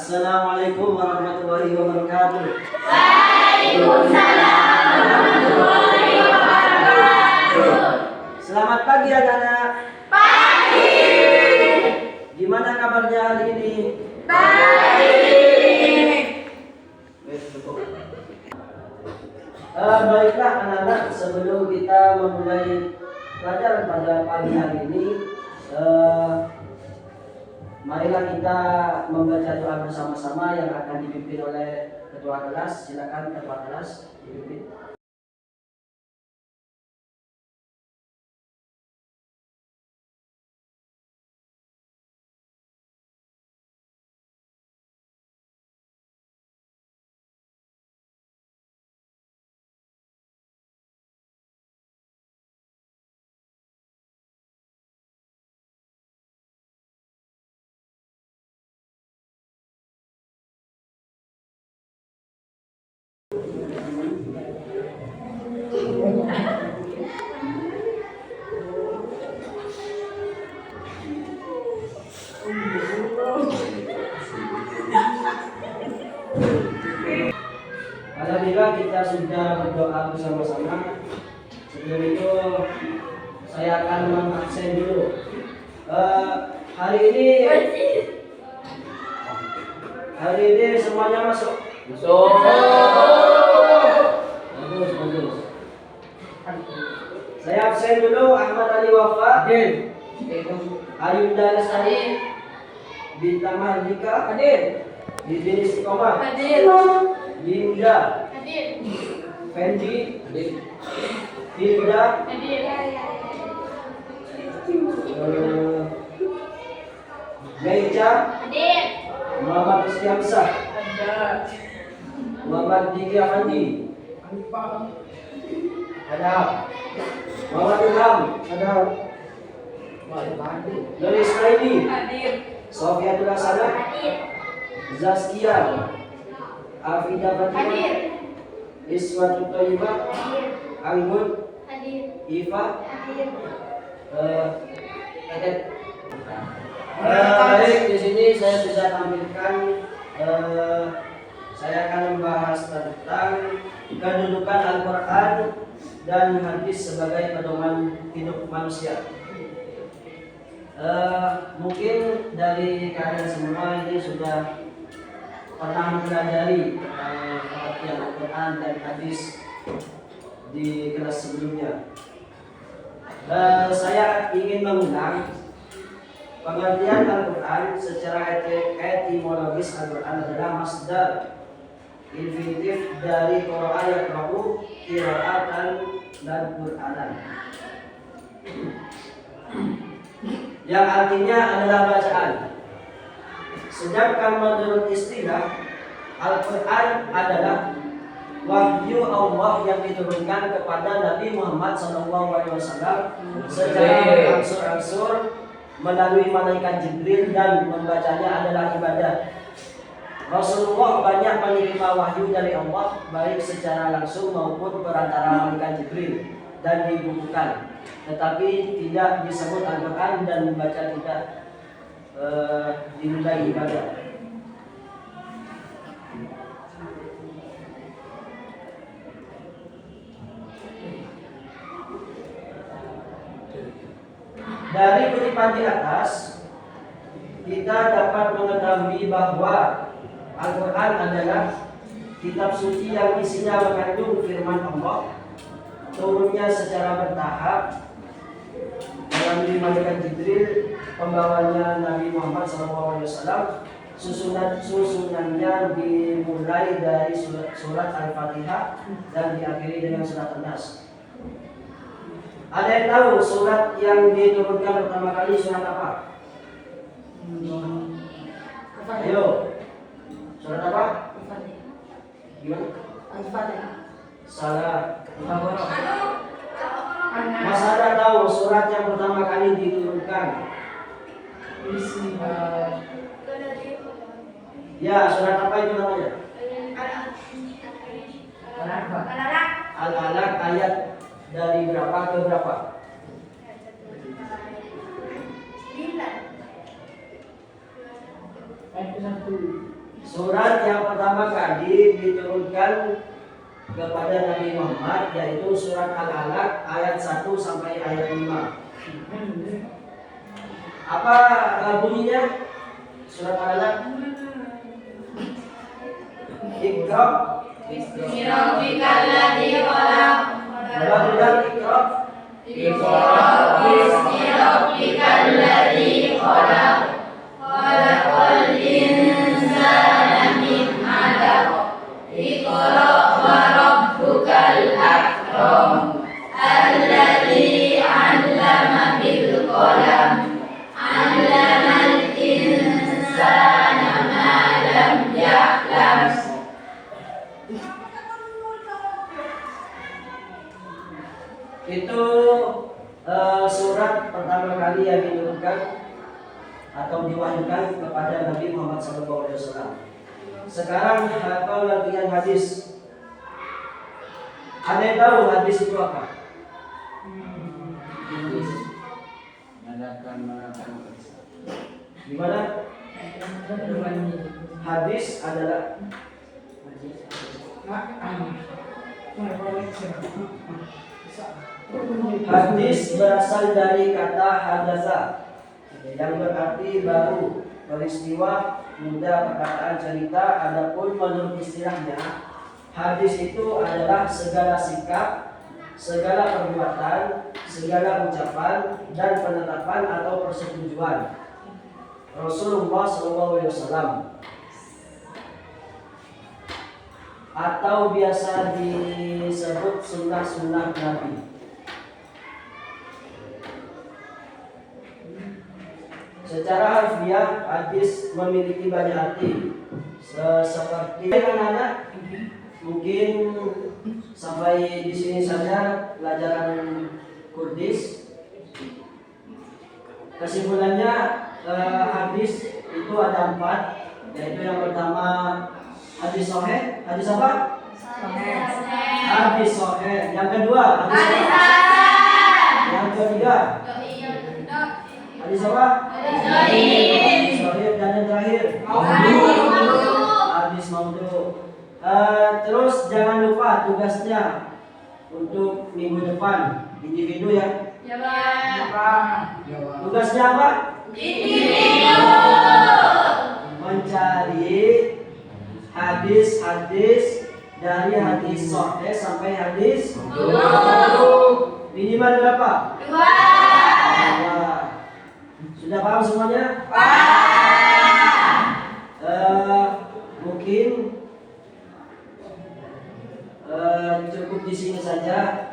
Assalamualaikum warahmatullahi wabarakatuh. Waalaikumsalam warahmatullahi wabarakatuh. Selamat pagi anak-anak. Pagi. Gimana kabarnya hari ini? Baik. Baiklah anak-anak, sebelum kita memulai pelajaran pada pagi hari ini, marilah kita membaca doa bersama-sama yang akan dipimpin oleh ketua kelas. Silakan ketua kelas dipimpin. Alhamdulillah kita sudah berdoa bersama-sama. Sebelum itu saya akan mengabsen dulu. Hari ini semuanya masuk. Bagus. Saya absen dulu. Ahmad Ali Wafa, Ayunda Lestari, Bintang Mahardika, Didin Istiqomah, Linda, Fendi, Hilda, Meja, Muhammad Istiamsah, Muhammad Diki Afandi, ada Muhammad Ilham, ada Nuris Naidi, Sofiatul Hasanah, Zaskia, Afidah Fatimah, Iswatul Thayyibah, Anggun, Iva, Tetet. Baik, di sini saya sudah tampilkan. Saya akan membahas tentang kedudukan Al-Quran dan hadis sebagai pedoman hidup manusia. Mungkin dari kalian semua ini sudah pernah mempelajari pengertian Al-Quran dan hadis di kelas sebelumnya. Saya ingin mengulang pengertian Al-Quran secara etimologis. Al-Quran adalah masdar infinitif dari Qira'a yaqra'u, qira'atan dan Qur'anan, yang artinya adalah bacaan. Sedangkan menurut istilah, Al-Quran adalah wahyu Allah yang diturunkan kepada Nabi Muhammad SAW secara berangsur-angsur melalui malaikat Jibril, dan membacanya adalah ibadah. Rasulullah banyak menerima wahyu dari Allah, baik secara langsung maupun perantara malaikat Jibril, dan dibukukan, tetapi tidak disebut Al-Quran dan membaca tidak dinilai ibadah. Dari kutipan di atas, kita dapat mengetahui bahwa Al-Quran adalah kitab suci yang isinya mengandung firman Allah, turunnya secara bertahap melalui malaikat Jibril, pembawanya Nabi Muhammad SAW. Susunannya dimulai dari surat Al-Fatihah dan diakhiri dengan surat An-Nas. Ada yang tahu surat yang diturunkan pertama kali surat apa? Ayo, surat apa? Gimana? Al-Fatihah. Salah. Mas ada tahu surat yang pertama kali diturunkan? Ya, surat apa itu namanya? Al-Alaq. Ayat dari berapa ke berapa? 9. Surat yang pertama kali diturunkan kepada Nabi Muhammad yaitu surat Al-Alaq ayat 1 sampai ayat 5. Apa bunyinya? Surat Al-Alaq. Iqra. Bismi rabbikal ladzi khalaq. Coba bilang Iqra. Iqra bismi rabbikal ladzi khalaq. Khalaqal insana min 'alaq. Iqra wa rabbukal akram. Alladzi 'allama bil qalam. 'Allamal insana ma lam ya'lam. Itu surat pertama kali yang diturunkan atau diwahyukan kepada Nabi Muhammad SAW. Sekarang kalau latihan hadis. Ada yang tahu hadis itu apa? Gimana? Hadis adalah hadis berasal dari kata hadasa yang berarti baru, peristiwa, mudah, perkataan, cerita. Adapun menurut istilahnya, hadis itu adalah segala sikap, segala perbuatan, segala ucapan dan penetapan atau persetujuan Rasulullah SAW, atau biasa disebut sunnah-sunnah Nabi. Secara harfiah, hadis memiliki banyak arti. Seperti anak-anak, mungkin sampai di sini saja pelajaran Kurdis. Kesimpulannya, hadis itu ada 4, yaitu yang pertama hadis sahih. Hadis apa? Hadis sahih. Yang kedua hadis hasan. Yang ketiga hadis apa? Hadis sahih. Dan yang terakhir hadis maudhu. Terus jangan lupa tugasnya untuk minggu depan individu ya. Ya, Bang. Tugasnya apa? Individu. Mencari hadis-hadis dari hadis sahih sampai hadis maudhu. Minimal berapa? 2. Sudah paham semuanya? Mungkin cukup di sini saja.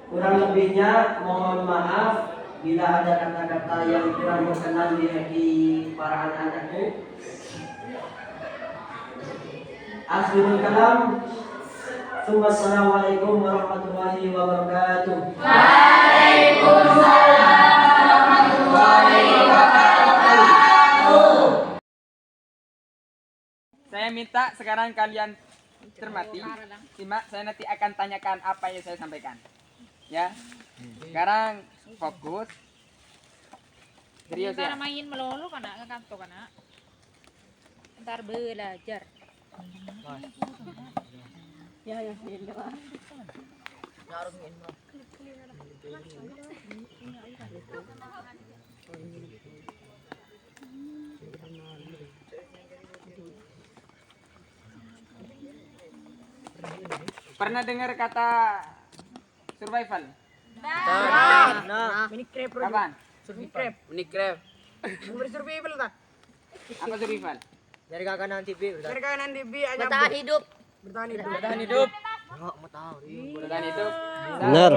Kurang lebihnya mohon maaf bila ada kata-kata yang kurang berkenan di hati para anak-anakku. Akhirul kalam. Assalamualaikum warahmatullahi wabarakatuh. Waalaikumsalam warahmatullahi wabarakatuh. Saya minta sekarang kalian cermati, simak. Saya nanti akan tanyakan apa yang saya sampaikan. Ya, sekarang fokus. Serius ya. Ntar main melulu kana ngekanto kana. Ntar belajar. Ya, Pernah dengar kata survival? Kapan? Minikrep. Apa survival? Dari kakanan TV. bertahan hidup. Bertahan hidup. Bertahan hidup. Benar.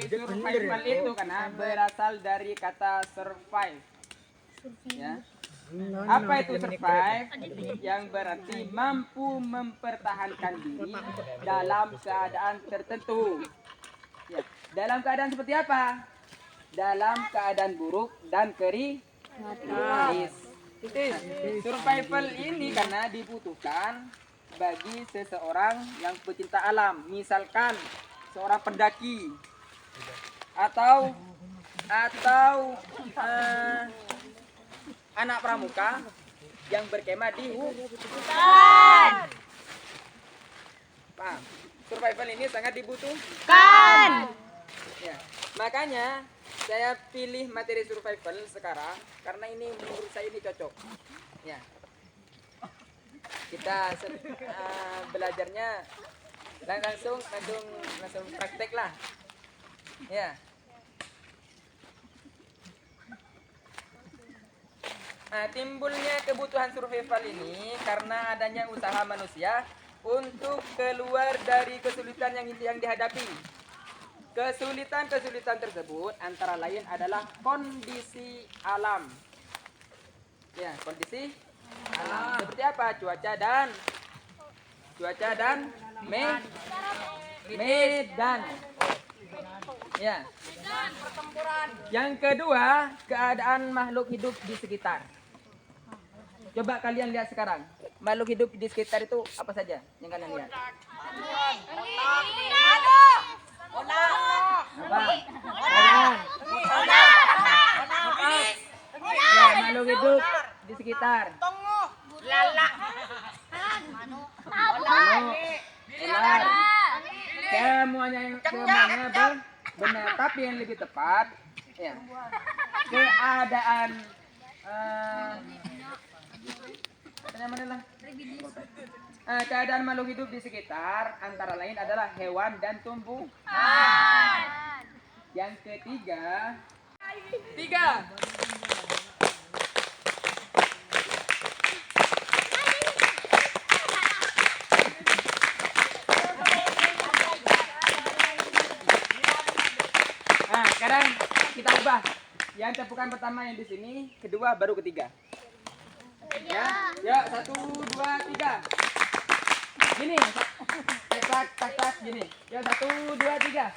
Survival itu karena berasal dari kata survive. Ya. Apa itu survive? Yang berarti mampu mempertahankan diri dalam keadaan tertentu. Ya. Dalam keadaan seperti apa? Dalam keadaan buruk dan kritis. Survival ini karena dibutuhkan bagi seseorang yang pecinta alam. Misalkan seorang pendaki atau anak pramuka yang berkemah di hutan. Paham? Survival ini sangat dibutuhkan. Ya, makanya saya pilih materi survival sekarang karena ini menurut saya ini cocok. Ya, kita belajarnya langsung praktek lah. Ya. Nah, timbulnya kebutuhan survival ini karena adanya usaha manusia untuk keluar dari kesulitan yang dihadapi. Kesulitan tersebut antara lain adalah kondisi alam. Ya, kondisi alam. Seperti apa? Cuaca dan medan. Ya. Yang kedua, keadaan makhluk hidup di sekitar. Coba kalian lihat sekarang. Makhluk hidup di sekitar itu apa saja yang kalian lihat? Apa? Ya, makhluk hidup di sekitar. Ular. Semuanya benar, tapi yang lebih tepat, ya, keadaan keadaan makhluk hidup di sekitar antara lain adalah hewan dan tumbuhan. Yang ketiga, sekarang kita ubah. Yang tepukan pertama yang di sini, kedua baru ketiga. Ya, 1, 2, 3. Gini. Tak gini. Ya 1, 2, 3.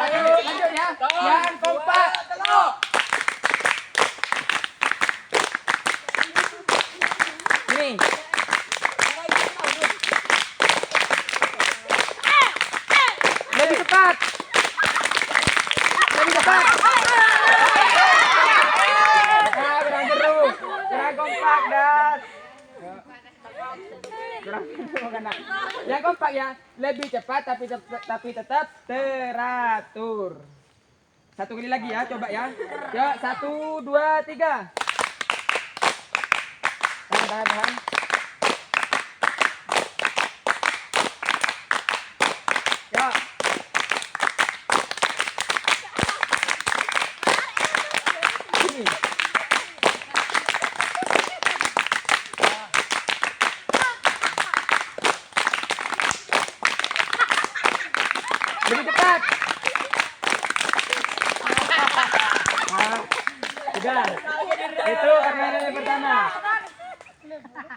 Ya, lanjut ya. Yang kompak. Gini. Lebih cepat. Kurang kompak dan yang kompak ya, lebih cepat tapi tetap teratur. Satu kali lagi ya, coba ya. Ya, 1, 2, 3. Tahan. Ya. Sini. Lebih cepat. Sudah. Itu armada yang pertama.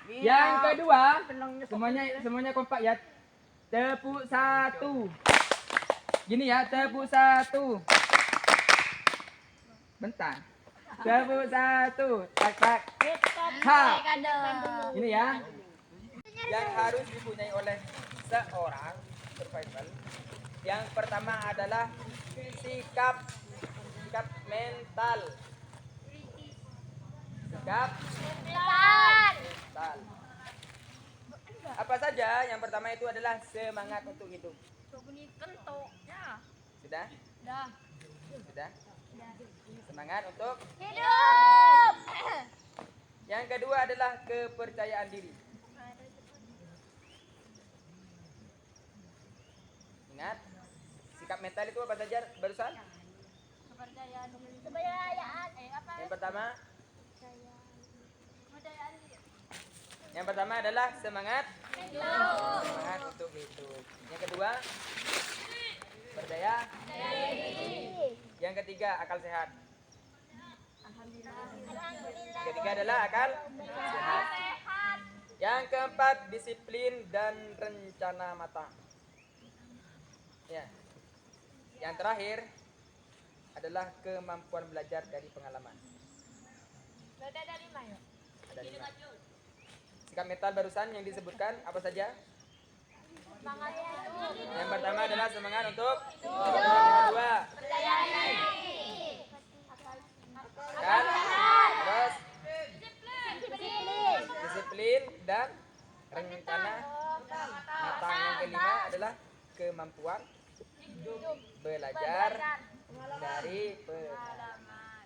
Yang kedua, semuanya kompak ya. Tepuk 1. Gini ya, tepuk 1. Bentar. Tepuk 1. Tak. Ha. Ini ya. Yang harus dipunyai oleh seorang survival. Yang pertama adalah sikap mental. Sikap mental. Apa saja? Yang pertama itu adalah semangat untuk hidup. Sudah? Sudah? Semangat untuk Hidup. Yang kedua adalah kepercayaan diri. Ingat, sikap mental itu apa saja barusan? Kepercayaan. Yang pertama? Yang pertama adalah semangat untuk hidup. Yang kedua, percaya diri. Yang ketiga, akal sehat. Yang ketiga adalah akal sehat. Yang keempat, disiplin dan rencana matang. Ya. Yang terakhir adalah kemampuan belajar dari pengalaman. Ada 5. Sikap mental barusan yang disebutkan apa saja? Yang pertama adalah semangat untuk yang kedua. Dan terus disiplin dan rencana matang. Yang kelima adalah kemampuan belajar dari pengalaman.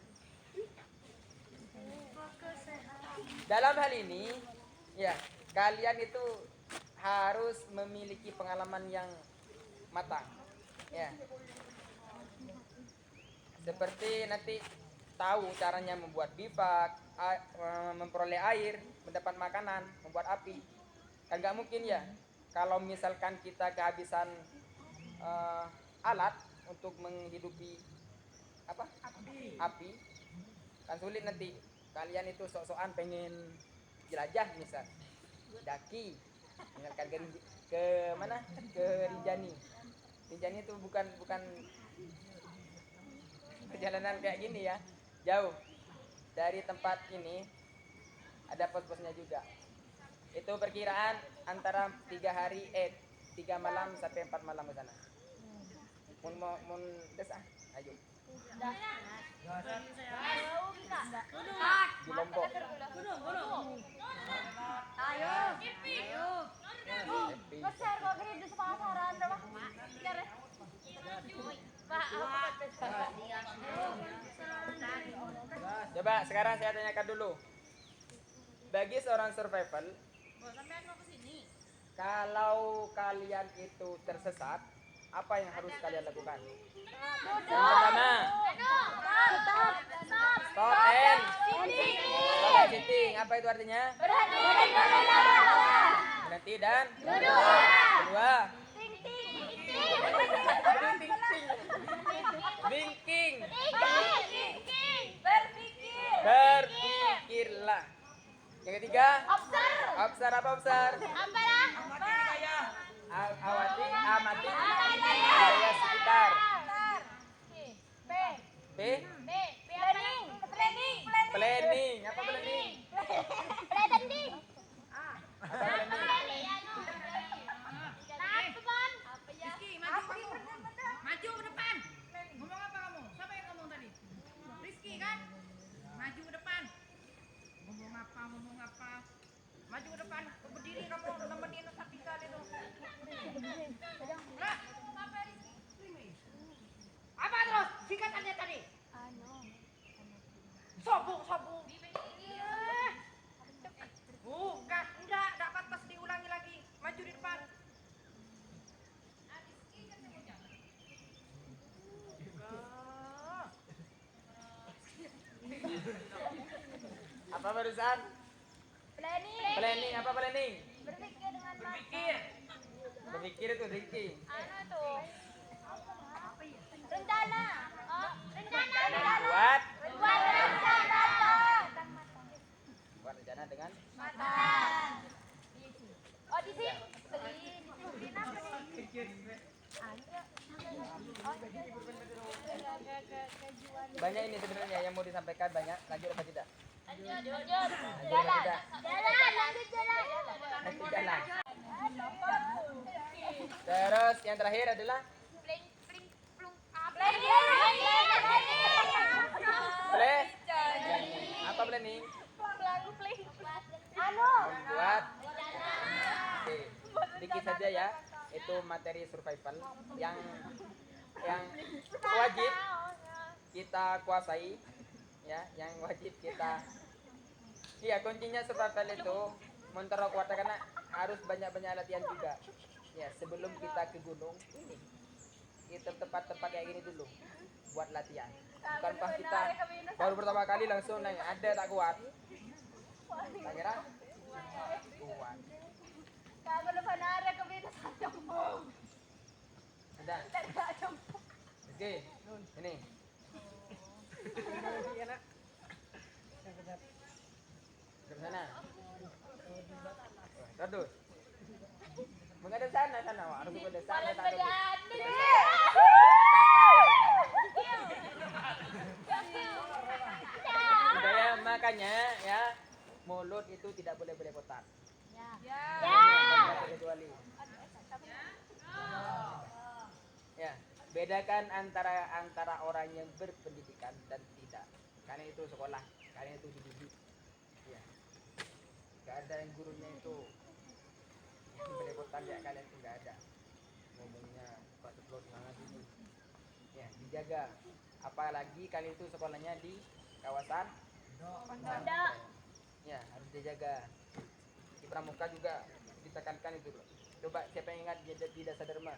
Dalam hal ini, ya, kalian itu harus memiliki pengalaman yang matang. Ya. Seperti nanti tahu caranya membuat bivak, memperoleh air, mendapat makanan, membuat api. Kan nggak mungkin ya, kalau misalkan kita kehabisan alat untuk menghidupi api, kan sulit nanti. Kalian itu sok-sokan pengen jelajah misal, daki, misalkan ke mana? Ke Rinjani. Rinjani itu bukan perjalanan kayak gini ya, jauh. Dari tempat ini ada pos-posnya juga. Itu perkiraan antara 3 malam sampai 4 malam ke sana. Mun desah, ayo. Di Lombok. Coba sekarang saya tanyakan dulu. Bagi seorang survival, kalau kalian itu tersesat, apa yang harus kalian lakukan? Yang pertama, stop and sitting. Apa itu artinya? Berhenti dan kedua, thinking. Berpikirlah. Yang ketiga, observe. Apa observe? Amati wilayah sekitar. Planning. Apa planning? Maju ke depan. Ngomong apa kamu? Siapa yang ngomong tadi? Rizky kan? Maju ke depan. Ngomong apa? Maju ke depan. Berdiri kamu nemenin Satika itu. Apa terus? Singkatannya tadi? Sobung. Bukan, enggak dapat pas diulangi lagi. Maju di depan. Apa barusan? Planning. Apa planning? Berpikir itu thinking. Rencana. Buat rencana dengan Audisi. banyak ini sebenarnya yang mau disampaikan banyak. Lanjut apa tidak? Lanjut. Nanti jalan. Terus yang terakhir adalah planning. Apa planning? Membuat. Oke, sedikit saja ya. Itu materi survival yang wajib kita kuasai, ya, yang wajib kita. Iya, kuncinya survival itu menurut kuat karena harus banyak latihan juga. Ya, sebelum kita ke gunung ini, kita tempat-tempat kayak gini dulu buat latihan. Bukan pas kita baru pertama kali langsung naik, ada tak kuat. Tak kira kuat. Sudah. Oke, ini. Ke sana. Terus. Menghadap sana, harus menghadap sana. Budaya makanya ya, mulut itu tidak boleh belepotan. Ya. Kecuali. Ya, bedakan antara orang yang berpendidikan dan tidak. Kalian itu sekolah, kalian itu dididik. Ya. Gak ada yang gurunya itu yang belepotan ya, kalian itu gak ada. Ngomongnya pakai plot semangat ini. Ya, dijaga. Apalagi kalian itu sekolahnya di kawasan Pondok. ya, harus dijaga. Di pramuka juga ditekankan itu loh. Coba siapa yang ingat di dasar Dharma?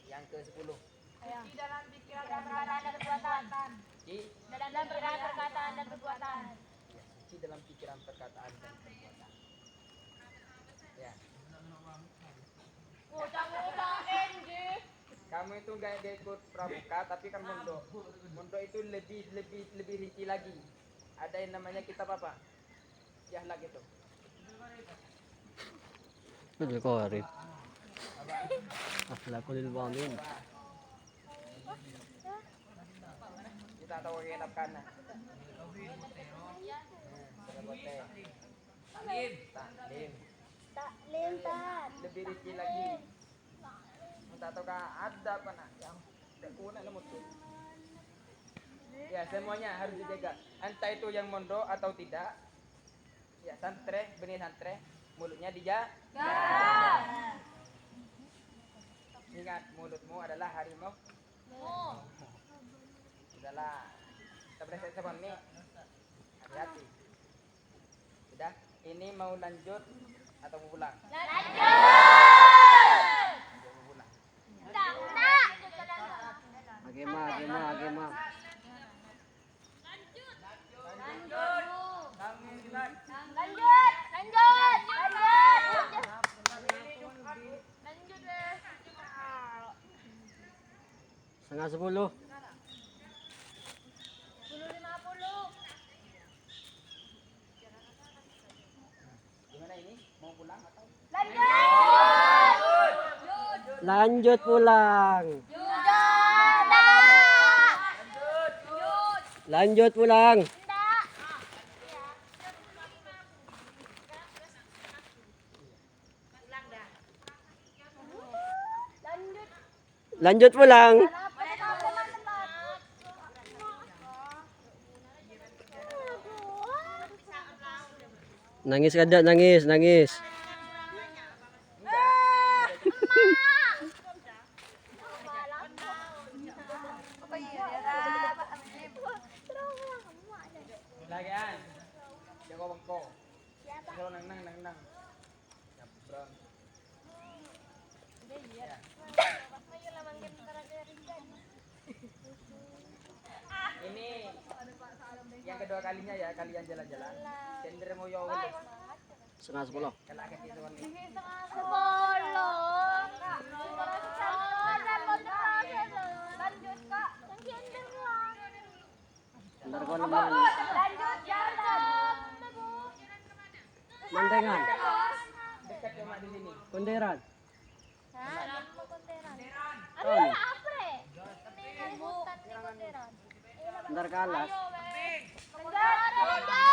Yang ke-10. Di dalam pikiran dan perkataan dan perbuatan. Di Dalam pikiran, perkataan, dan perbuatan. ya, suci dalam pikiran, perkataan dan perbuatan. Ya, kamu itu nggak ikut pramuka tapi kan mondok. Mondok itu lebih rinci lagi. Ada yang namanya kitab apa? Akhlak itu. القارب أخلاق للباطن. Kita tahu kitab kana. Taklim. Taklim, Tan. Lebih rinci lagi. Kita tahu ada apa nak yang tidak kuna lemut tuh. Ya, semuanya harus dijaga. Entah itu yang mondok atau tidak. Ya, santre, benih santre, mulutnya dijaga. Ingat, mulutmu adalah harimau. Sudahlah. Kita bereset sama nih. Hati-hati. Sudah, ini mau lanjut atau mau pulang? Lanjut. Mau pulang. Enggak. Agema. Setengah 10. 10.50. Gimana ini? Mau pulang atau? Lanjut pulang. Lanjut pulang. Lanjut pulang. Nangis kada, nangis. Lagian. Jago bengko. Kalau nang. Nyabrang. Ya. Ini yang kedua kalinya ya kalian jalan-jalan. Sender mau yo. Setengah 10. Kalau akan itu kan. Bentar ko naman. Mantengan. Dekat cuma di sini. Kunderan. Bentar kalas. Lanjut.